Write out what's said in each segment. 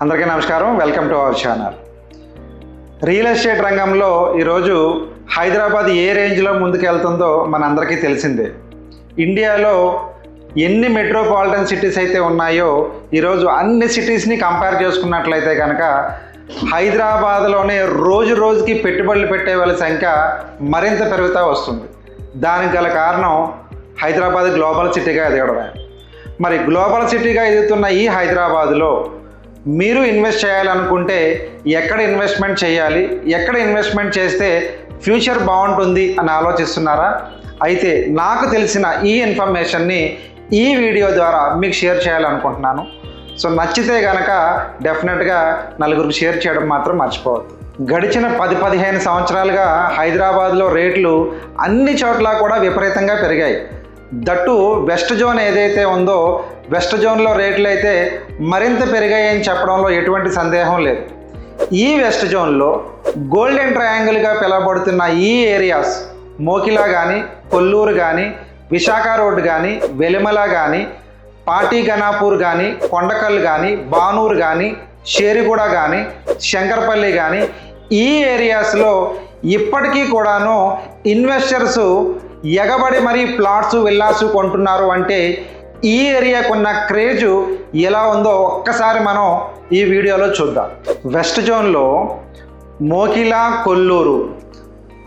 అందరికీ నమస్కారం. Welcome to our channel. Real estate రంగంలో ఈరోజు హైదరాబాద్ ఏ రేంజ్లో ముందుకెళ్తుందో మనందరికీ తెలిసిందే. ఇండియాలో ఎన్ని మెట్రోపాలిటన్ సిటీస్ అయితే ఉన్నాయో ఈరోజు అన్ని సిటీస్ని కంపేర్ చేసుకున్నట్లయితే కనుక హైదరాబాద్లోనే రోజు రోజుకి పెట్టుబడులు పెట్టే వాళ్ళ సంఖ్య మరింత పెరుగుతూ వస్తుంది. దానికి గల కారణం హైదరాబాద్ గ్లోబల్ సిటీగా ఎదగడమే. మరి గ్లోబల్ సిటీగా ఎదుగుతున్న ఈ హైదరాబాద్లో మీరు ఇన్వెస్ట్ చేయాలనుకుంటే ఎక్కడ ఇన్వెస్ట్మెంట్ చేయాలి, ఎక్కడ ఇన్వెస్ట్మెంట్ చేస్తే ఫ్యూచర్ బాగుంటుంది అని ఆలోచిస్తున్నారా? అయితే నాకు తెలిసిన ఈ ఇన్ఫర్మేషన్ని ఈ వీడియో ద్వారా మీకు షేర్ చేయాలనుకుంటున్నాను. సో నచ్చితే కనుక డెఫినెట్గా నలుగురికి షేర్ చేయడం మాత్రం మర్చిపోవద్దు. గడిచిన 10-15 సంవత్సరాలుగా హైదరాబాద్లో రేట్లు అన్ని చోట్ల కూడా విపరీతంగా పెరిగాయి. దట్టు వెస్ట్ జోన్ ఏదైతే ఉందో వెస్ట్ జోన్లో రేట్లు అయితే మరింత పెరిగాయని చెప్పడంలో ఎటువంటి సందేహం లేదు. ఈ వెస్ట్ జోన్లో గోల్డెన్ ట్రయాంగిల్గా పిలువబడుతున్న ఈ ఏరియాస్ మోకిలా కానీ, కొల్లూరు కానీ, విశాఖ రోడ్ కానీ, వెలిమల కానీ, పాటి గణాపూర్ కానీ, కొండకల్ కానీ, బానూరు కానీ, షేరిగూడ కానీ, శంకరపల్లి కానీ ఈ ఏరియాస్లో ఇప్పటికీ కూడాను ఇన్వెస్టర్స్ ఎగబడి మరీ ప్లాట్స్ విల్లాస్ కొంటున్నారు. అంటే ఈ ఏరియాకున్న క్రేజు ఎలా ఉందో ఒక్కసారి మనం ఈ వీడియోలో చూద్దాం. వెస్ట్ జోన్లో Mokila, Kollur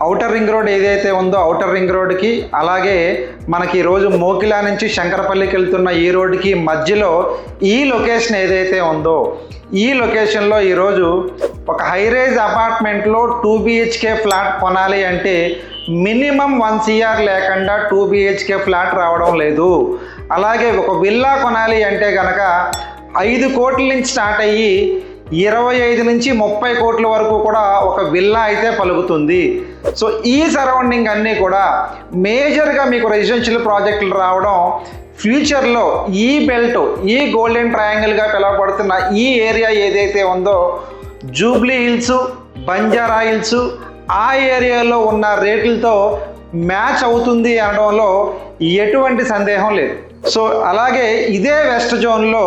outer ring road ఏదైతే ఉందో ఔటర్ రింగ్ రోడ్కి, అలాగే మనకి ఈరోజు మోకిలా నుంచి శంకరపల్లికి వెళ్తున్న ఈ రోడ్డుకి మధ్యలో ఈ లొకేషన్ ఏదైతే ఉందో ఈ లొకేషన్లో ఈరోజు ఒక హైరేజ్ అపార్ట్మెంట్లో 2 BHK ఫ్లాట్ కొనాలి అంటే మినిమం 1 CR లేకుండా 2 BHK ఫ్లాట్ రావడం లేదు. అలాగే ఒక విల్లా కొనాలి అంటే కనుక 5 కోట్ల నుంచి స్టార్ట్ అయ్యి 25 నుంచి 30 కోట్ల వరకు కూడా ఒక విల్లా అయితే పలుకుతుంది. సో ఈ సరౌండింగ్ అన్నీ కూడా మేజర్గా మీకు రెసిడెన్షియల్ ప్రాజెక్టులు రావడం ఫ్యూచర్లో ఈ బెల్ట్, ఈ గోల్డెన్ ట్రయాంగిల్గా పిలువబడుతున్న ఈ ఏరియా ఏదైతే ఉందో జూబ్లీ హిల్స్, బంజారా హిల్స్ ఆ ఏరియాలో ఉన్న రేట్లతో మ్యాచ్ అవుతుంది అనడంలో ఎటువంటి సందేహం లేదు. సో అలాగే ఇదే వెస్ట్ జోన్లో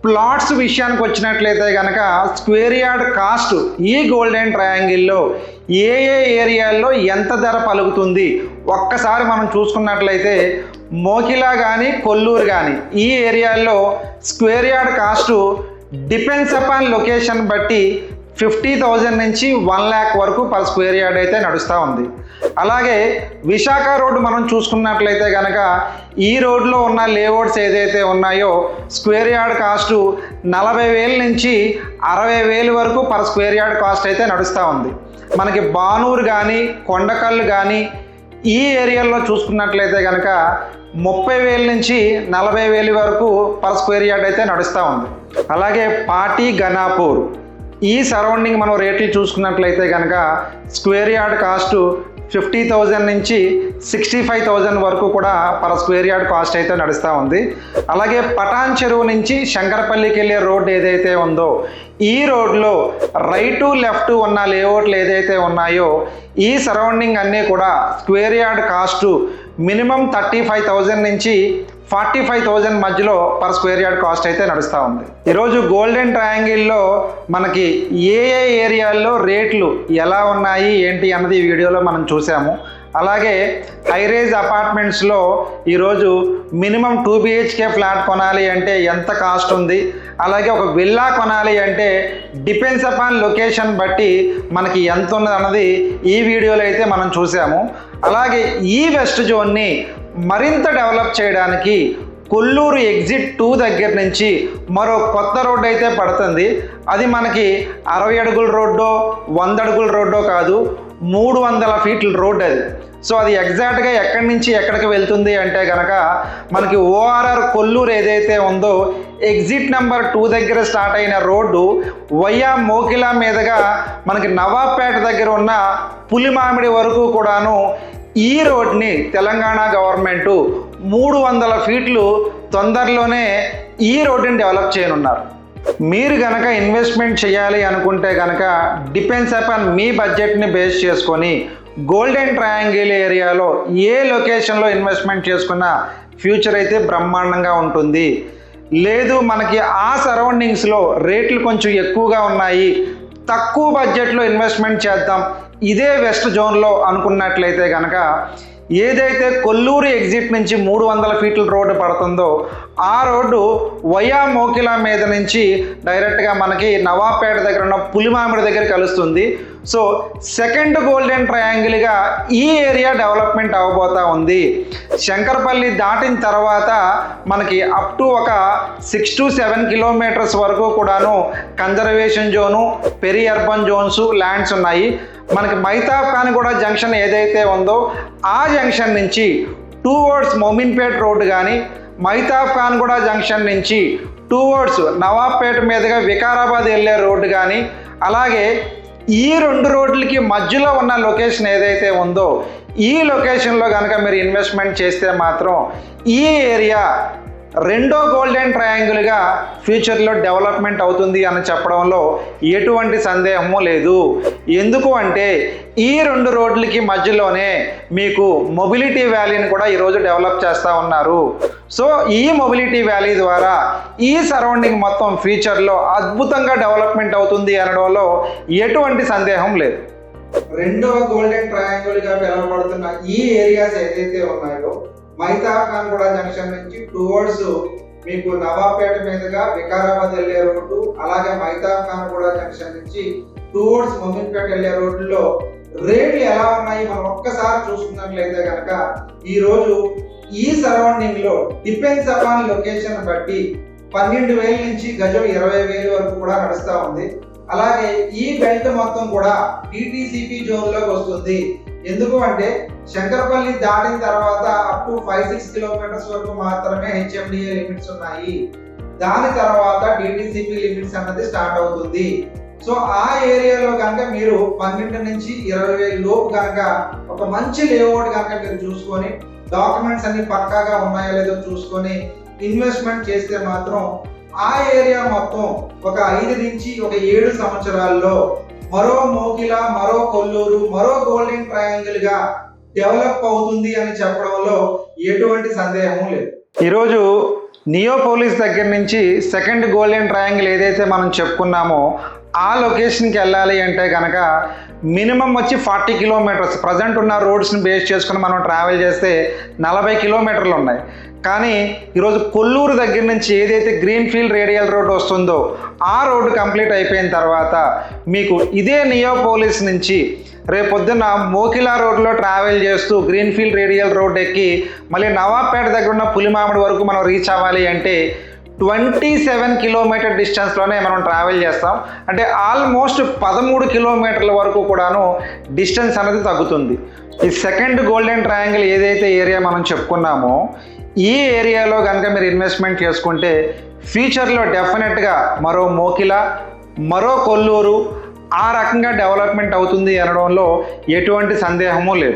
ప్లాట్స్ విషయానికి వచ్చినట్లయితే కనుక స్క్వేర్ యార్డ్ కాస్ట్ ఈ గోల్డెన్ ట్రయాంగిల్లో ఏ ఏ ఏరియాల్లో ఎంత ధర పలుకుతుంది ఒక్కసారి మనం చూసుకున్నట్లయితే మోకిలా కానీ, కొల్లూరు కానీ ఈ ఏరియాల్లో square yard cost depends upon location బట్టి 50,000 నుంచి 1 lakh వరకు పర్ స్క్వేర్ యార్డ్ అయితే నడుస్తూ ఉంది. అలాగే విశాఖ రోడ్డు మనం చూసుకున్నట్లయితే కనుక ఈ రోడ్లో ఉన్న లేఅవుట్స్ ఏదైతే ఉన్నాయో స్క్వేర్ యార్డ్ కాస్ట్ 40,000 నుంచి 60,000 వరకు పర్ స్క్వేర్ యార్డ్ కాస్ట్ అయితే నడుస్తూ ఉంది. మనకి బానూరు కానీ, కొండకల్లు కానీ ఈ ఏరియాలో చూసుకున్నట్లయితే కనుక 30,000 నుంచి 40,000 వరకు పర్ స్క్వేర్ యార్డ్ అయితే నడుస్తూ ఉంది. అలాగే పాటి గణాపూర్ ఈ సరౌండింగ్ మనం రేట్లు చూసుకున్నట్లయితే కనుక స్క్వేర్ యార్డ్ కాస్ట్ 50,000 నుంచి 65,000 వరకు కూడా పర్ స్క్వేర్ యార్డ్ కాస్ట్ అయితే నడుస్తూ ఉంది. అలాగే పటాన్ చెరువు నుంచి శంకరపల్లికి వెళ్ళే రోడ్ ఏదైతే ఉందో ఈ రోడ్లో రైటు లెఫ్ట్ ఉన్న లేఅవుట్లు ఏదైతే ఉన్నాయో ఈ సరౌండింగ్ అన్నీ కూడా స్క్వేర్ యార్డ్ కాస్ట్ మినిమం 35,000 నుంచి 45,000 మధ్యలో పర్ స్క్వేర్ యార్డ్ కాస్ట్ అయితే నడుస్తూ ఉంది. ఈరోజు గోల్డెన్ ట్రయాంగిల్లో మనకి ఏ ఏ ఏరియాల్లో రేట్లు ఎలా ఉన్నాయి ఏంటి అన్నది ఈ వీడియోలో మనం చూసాము. అలాగే హైరేజ్ అపార్ట్మెంట్స్లో ఈరోజు మినిమం 2 BHK ఫ్లాట్ కొనాలి అంటే ఎంత కాస్ట్ ఉంది, అలాగే ఒక విల్లా కొనాలి అంటే డిపెండ్స్ అపాన్ లొకేషన్ బట్టి మనకి ఎంత ఉన్నది అన్నది ఈ వీడియోలో అయితే మనం చూసాము. అలాగే ఈ వెస్ట్ జోన్ని మరింత డెవలప్ చేయడానికి కొల్లూరు ఎగ్జిట్ 2 దగ్గర నుంచి మరో కొత్త రోడ్డు అయితే పడుతుంది. అది మనకి 60 అడుగుల రోడ్డో 100 అడుగుల రోడ్డో కాదు, 300 ఫీట్ల రోడ్ అది. సో అది ఎగ్జాక్ట్గా ఎక్కడి నుంచి ఎక్కడికి వెళ్తుంది అంటే కనుక మనకి ORR కొల్లూరు ఏదైతే ఉందో ఎగ్జిట్ నెంబర్ 2 దగ్గర స్టార్ట్ అయిన రోడ్డు వయ్యా మోకిలా మీదుగా మనకి నవాబ్పేట దగ్గర ఉన్న పులిమామిడి వరకు కూడాను ఈ రోడ్ని తెలంగాణ గవర్నమెంటు 300 ఫీట్లు తొందరలోనే ఈ రోడ్డుని డెవలప్ చేయనున్నారు. మీరు కనుక ఇన్వెస్ట్మెంట్ చేయాలి అనుకుంటే కనుక డిపెండ్స్ అపాన్ మీ బడ్జెట్ని బేస్ చేసుకొని గోల్డెన్ ట్రయాంగిల్ ఏరియాలో ఏ లొకేషన్లో ఇన్వెస్ట్మెంట్ చేసుకున్నా ఫ్యూచర్ అయితే బ్రహ్మాండంగా ఉంటుంది. లేదు మనకి ఆ సరౌండింగ్స్లో రేట్లు కొంచెం ఎక్కువగా ఉన్నాయి, తక్కువ బడ్జెట్లో ఇన్వెస్ట్మెంట్ చేద్దాం ఇదే వెస్ట్ జోన్లో అనుకున్నట్లయితే కనుక ఏదైతే కొల్లూరు ఎగ్జిట్ నుంచి 300 ఫీట్ల రోడ్డు పడుతుందో ఆ రోడ్డు వయా మోకిలా మీద నుంచి డైరెక్ట్గా మనకి నవాబ్పేట దగ్గర ఉన్న పులిమామిడి దగ్గర కలుస్తుంది. సో సెకండ్ గోల్డెన్ ట్రయాంగిల్గా ఈ ఏరియా డెవలప్మెంట్ అవ్వబోతా ఉంది. శంకరపల్లి దాటిన తర్వాత మనకి అప్ టు ఒక 6 to 7 కిలోమీటర్స్ వరకు కూడాను conservation zone, peri urban zones lands ఉన్నాయి. మనకి మైతాబ్ ఖాన్గూడ జంక్షన్ ఏదైతే ఉందో ఆ జంక్షన్ నుంచి టువర్డ్స్ మోమిన్పేట్ రోడ్డు కానీ, మైతాబ్ ఖాన్గూడ జంక్షన్ నుంచి టువర్డ్స్ నవాబ్పేట మీదుగా వికారాబాద్ వెళ్ళే రోడ్డు కానీ, అలాగే ఈ 2 రోడ్లకి మధ్యలో ఉన్న లొకేషన్ ఏదైతే ఉందో ఈ లొకేషన్లో కనుక మీరు ఇన్వెస్ట్మెంట్ చేస్తే మాత్రం ఈ ఏరియా రెండో గోల్డెన్ ట్రయాంగిల్గా ఫ్యూచర్లో డెవలప్మెంట్ అవుతుంది అని చెప్పడంలో ఎటువంటి సందేహము లేదు. ఎందుకు అంటే ఈ 2 రోడ్లకి మధ్యలోనే మీకు మొబిలిటీ వ్యాలీని కూడా ఈరోజు డెవలప్ చేస్తూ ఉన్నారు. సో ఈ మొబిలిటీ వ్యాలీ ద్వారా ఈ సరౌండింగ్ మొత్తం ఫ్యూచర్లో అద్భుతంగా డెవలప్మెంట్ అవుతుంది అనడంలో ఎటువంటి సందేహం లేదు. రెండవ గోల్డెన్ ట్రయాంగిల్గా పిలువబడుతున్న ఈ ఏరియాస్ ఏదైతే ఉన్నాయో మైతాబ్ ఖాన్గూడ జంక్షన్ నుంచి టువర్డ్స్ మీకు నవాబ్పేట మీదుగా వికారాబాద్ వెళ్ళే రోడ్డు, అలాగే మైతాబ్ ఖాన్గూడ జంక్షన్ నుంచి టువర్డ్స్ మొమిన్పేట వెళ్ళే రోడ్డులో రేట్లు ఎలా ఉన్నాయి మనం ఒక్కసారి చూసుకున్నట్లయితే కనుక ఈ రోజు ఈ సరౌండింగ్ లో డిపెండ్స్ అపాన్ లొకేషన్ బట్టి 12,000 నుంచి గజం 20,000 వరకు కూడా నడుస్తూ ఉంది. అలాగే ఈ బెల్ట్ మొత్తం కూడా డిటిసిపి జోన్ లోకి వస్తుంది. ఎందుకు అంటే శంకరపల్లి దాటిన తర్వాత అప్ టు 5-6 కిలోమీటర్స్ వరకు మాత్రమే హెచ్ఎండిఏ లిమిట్స్ ఉన్నాయి. దాని తర్వాత డిటిసిపి లిమిట్స్ అన్నది స్టార్ట్ అవుతుంది. సో ఆ ఏరియాలో కనుక మీరు 12 నుంచి 20,000 లోపు కనుక ఒక మంచి లేఅవుట్ కనుక మీరు చూసుకొని డాక్యుమెంట్స్ అన్ని పక్కాగా ఉన్నాయో లేదో చూసుకొని ఇన్వెస్ట్మెంట్ చేస్తే మాత్రం ఆ ఏరియా మొత్తం ఒక 5 నుంచి ఒక 7 సంవత్సరాల్లో మరో మోకిలా, మరో కొల్లూరు, మరో గోల్డెన్ ట్రయాంగిల్ గా డెవలప్ అవుతుంది అని చెప్పడంలో ఎటువంటి సందేహం లేదు. ఈరోజు నియోపోలిస్ దగ్గర నుంచి సెకండ్ గోల్డెన్ ట్రయాంగిల్ ఏదైతే మనం చెప్పుకున్నామో ఆ లొకేషన్కి వెళ్ళాలి అంటే కనుక మినిమం వచ్చి 40 కిలోమీటర్స్ ప్రజెంట్ ఉన్న రోడ్స్ని బేస్ చేసుకుని మనం ట్రావెల్ చేస్తే 40 కిలోమీటర్లు ఉన్నాయి. కానీ ఈరోజు కొల్లూరు దగ్గర నుంచి ఏదైతే గ్రీన్ఫీల్డ్ రేడియల్ రోడ్ వస్తుందో ఆ రోడ్డు కంప్లీట్ అయిపోయిన తర్వాత మీకు ఇదే నియోపోలిస్ నుంచి రేపొద్దున మోకిలా రోడ్లో ట్రావెల్ చేస్తూ గ్రీన్ఫీల్డ్ రేడియల్ రోడ్ ఎక్కి మళ్ళీ నవాబ్పేట దగ్గర ఉన్న పులిమామిడి వరకు మనం రీచ్ అవ్వాలి అంటే 27 కిలోమీటర్ డిస్టెన్స్లోనే మనం ట్రావెల్ చేస్తాం. అంటే ఆల్మోస్ట్ 13 కిలోమీటర్ల వరకు కూడాను డిస్టెన్స్ అనేది తగ్గుతుంది. ఈ సెకండ్ గోల్డెన్ ట్రయాంగిల్ ఏదైతే ఏరియా మనం చెప్పుకున్నామో ఈ ఏరియాలో కనుక మీరు ఇన్వెస్ట్మెంట్ చేసుకుంటే ఫ్యూచర్లో డెఫినెట్గా మరో మోకిలా, మరో కొల్లూరు ఆ రకంగా డెవలప్మెంట్ అవుతుంది అనడంలో ఎటువంటి సందేహము లేదు.